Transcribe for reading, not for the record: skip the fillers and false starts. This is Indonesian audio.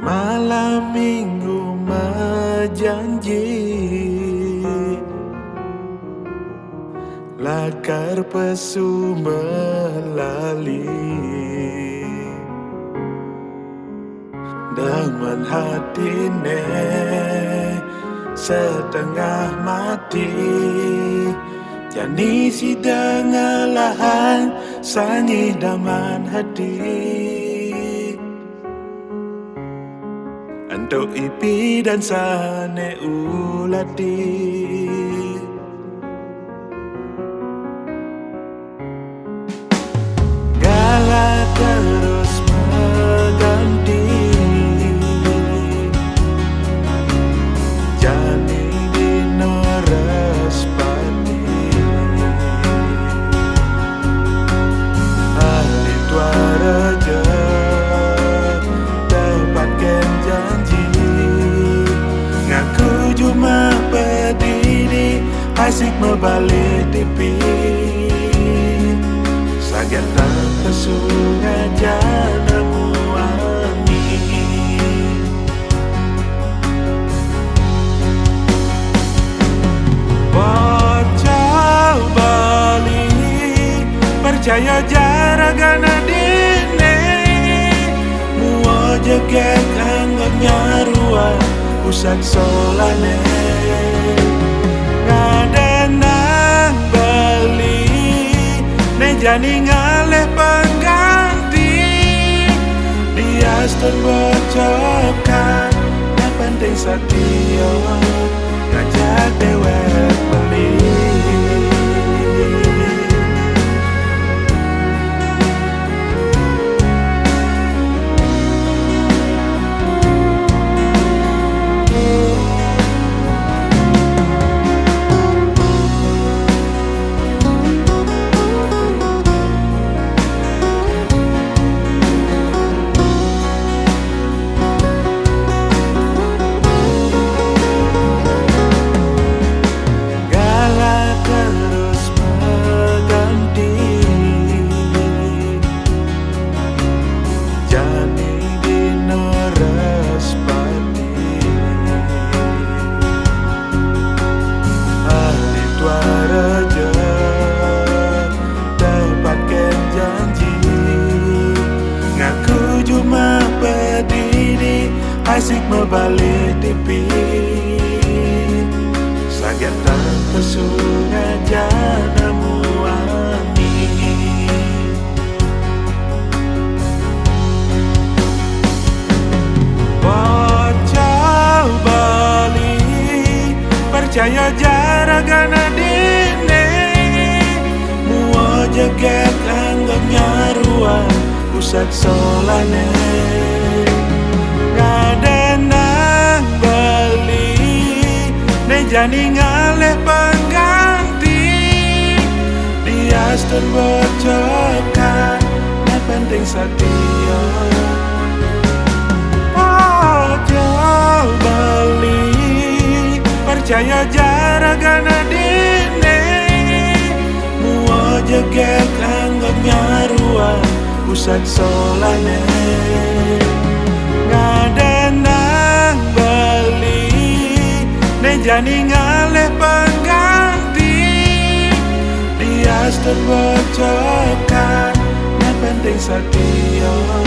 Malam minggu menjanji, lakar pesu melali, dengan hatine setengah mati. Jani sidang ngalahan sangi daman hati. Untuk ipi dan sane ulati, gala terus mengganti. Jani dino respati, ahli tua raja tepatkan janji. Ngaku cuma berdiri, asik membalik tipi. Saget tanpa sengaja nemu angin. Bocah Bali percaya jarak dine, mua jeget anggap nyaruan pusat solane. Ngadenang Bali jani ngaleh pengganti. Dia stun bocokan, yang penting setia ngajak dewek beli. Asik membalik tipi, saget tanpa sengaja nemu angin. Bocah Bali percaya jarak dine, mua jeget anggap nyaruan pusat solane. Ngadenang Bali jani ngaleh pengganti. Dia stun bocokan, yang penting setia. Bocah Bali percaya jarak dine, mua jeget anggap nyaruan pusat solane. Ngadenang Bali jani ngaleh pengganti. Dia stun bocokan, yang penting setia.